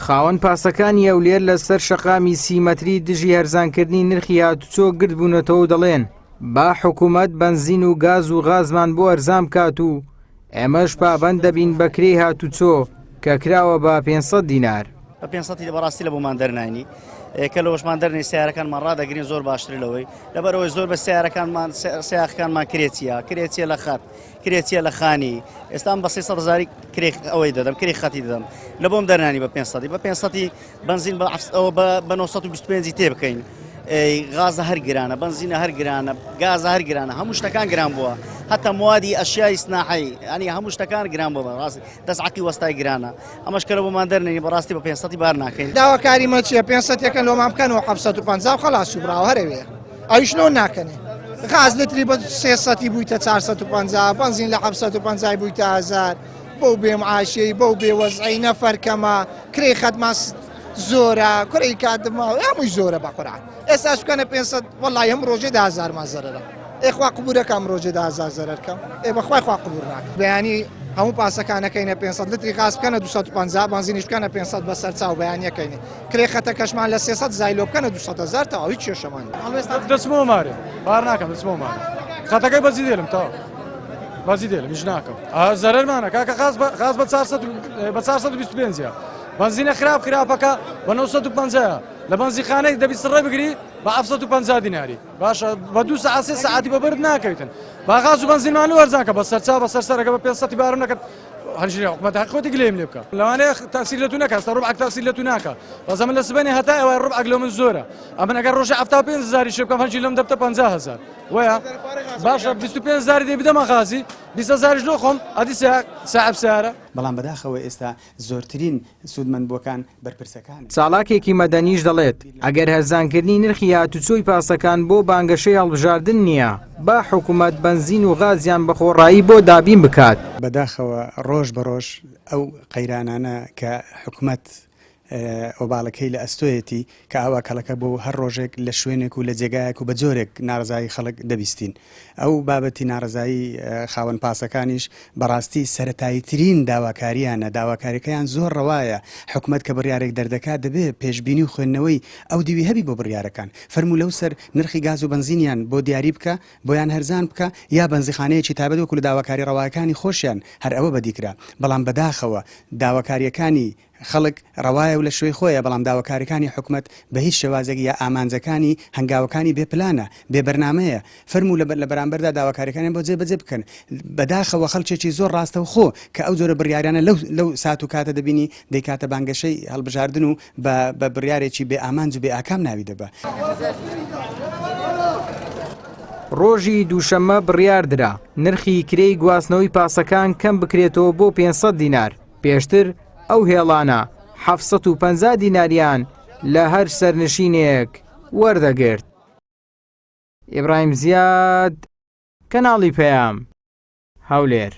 خاوەن پاسەکانی ئەولێر لەسەر شەقامی سیمەتری دژی هەرزانکردنی نرخی هاتوچۆ گرت بوونەتەوە و دەڵێن با حکوومەت بنزین و گاز و غازمان بۆ ئەرزان بکات و ئێمەش پابەند دەبین بە کرێی هاتوچۆ کە کراوە بە 500 دینار. بە 500 بەڕاستی لە بۆمان دەرنانی کە لەوەشمان دەرنی سیارەکانمان ڕدەگرین زۆر باشتر لەوەی لەبەرەوەی زۆر بە سیاخەکانمان کرێتیە لە خەت کرێتیە لە خانی ئێستا بە 300 هزاری ئەوەی دەدەم کری خەتی دەدەم لە بۆم دەرنانی بە 500 بە 500 بنزین بە 925 تێ بکەین. غازە هەر گرانە بنزینە هەر گرانە گازە هەر گرانە هەموو شتەکان گران بووە هەتا موادی ئەشیای سناحی ئەنی هەموو شتەکان گران بووە ڕاستی دەستعقی وەستای گرانە ئەمەش کە لە بۆمان دەرنێنی بەڕاستی بە 500 بار ناکەین. داواکاری مەچیە 500 یەکەن لۆمان بکەنەوە 750 خەلاص و براوە هەرەوێ ئەویشنەوە ناکەنێ غاز لتری بە 300 بوویتە 450 بنزین لە 750 بوویتە 1000 بەو بێمعاشەی بەو بێوەزعی نەفەرکەمە کرێی خەدمات زۆرە کوڕی کاتماوە هەمووی زۆرە بە قورعان ئێستاش بکەنە 500 وەڵای هەم ڕۆژێ 1000 مازەرەرە ئێخوا قبورەکەم ڕۆژێ 1000 زەرەرکەم بەخوای خوا قبور ناکە بەیانی هەموو پاسەکانەکەینە 500 لتری غاز بکەنە 250 بنزینیش بکەنە 500 بەسەر چاو بەیانیەکەینێ کرێ خەتەکەشمان لە 300 زایلۆ بکەنە 200,000 تاوا هیچ کێشەمان دەچمەوە مارێ بار ناکەم دەچمەوە مارێ خەتەکەی بەزی دێلم تاوا بەزی دێلم هیچ ناکەم زەرەرمانە کاکە غاز بە 425 بنزینە خراپەکە بە 950 لە بنزیخانەی دەبی سڕێ بگری بە 750 دیناری باشە بە 2 ساعت 3 ساعتی بەبرد ناکەویتن با غاز و بنزینمان وەرزانکە بە سەرچا بە سەرسەرەکە بە 500 بارم نەکرد هەرژی حکومەت خۆتی گلێم لێ بکە لەوانەیە تاکسیر لە تو نەکە هەستا ڕوبعەک تاکسیر لە تو ناکە بەزە من لە سبەینی هەتا ئێوە ڕوبعەک لەو من زۆرە ئەمن ئەگەر ڕۆژە 75,000 شێ بکەم هەرژی لەم دەبتە 50,000 وایە باشە 25,000 دێ بدەمە غازی 20,000 لۆ خۆم ئەدی ساعە بسیارە بەڵام بەداخەوە ئێستا زۆرترین سوودمەندبووەکان بەرپرسەکان. چالاکێکی مەدەنیش دەڵێت ئەگەر هەرزانکردنی نرخی هاتوچۆی پاسەکان بۆ بانگەشەی هەڵبژاردن نییە با حکوومەت بنزین و غازیان بە خۆڕایی بۆ دابین بکات. بەداخەوە ڕۆژ بە ڕۆژ ئەو قەیرانانە کە حکوومەت ئۆباڵەکەی لە ئەستۆیەتی کە ئاواکەڵەکە بۆ هەر ڕۆژێک لە شوێنێک و لە جێگایەک و بە جۆرێک ناڕزایی خەڵک دەبیستین ئەو بابەتی ناڕزایی خاوەن پاسەکانیش بەڕاستی سەرەتاییترین داواکاریانە داواکاریەکەیان زۆر ڕەوایە حکوومەت کە بڕیارێک دەردەکات دەبێت پێشبینی و خوێندنەوەی ئەو دیوی هەبی بۆ بڕیارەکان فەرموو لەو سەر نرخی گاز و بنزینیان بۆ دیاری بکە بۆیان هەرزان بکە یا بنزیخانەیەکی تابەت وەکو لە داواکاری ڕەوایەکانی خۆشیان هەر ئەوە بەدیکرا بەڵام بەداخەوە داواکاریەکانی خەڵک ڕەوایە و لە شوێی خۆیە بەڵام داواکاریەکانی حکوومەت بە هیچ شێوازێکی یا ئامانجەکانی هەنگاوەکانی بێپلانە بێبەرنامەیە فەرموو لە بەرامبەردا داواکاریەکانیان بۆ جێبەجێ بکەن بەداخەوە خەڵکێکی زۆر ڕاستەوخۆ کە ئەو جۆرە بڕیاریانە لەو سات و کاتە دەبینی دەیکاتە بانگەشەی هەڵبژاردن و بە بڕیارێکی بێ ئامانج و بێ ئاکام ناوی دەبە. ڕۆژی دووشەممە بڕیاردرا نرخی کرێی گواستنەوەی پاسەکان کەم بکرێتەوە بۆ 500 دینار پێشتر ئەو هێڵانە 750 دیناریان لە هەر سەرنشینێک وەردەگرت. ئیبراهیم زیاد کەناڵی پەیام هەولێر.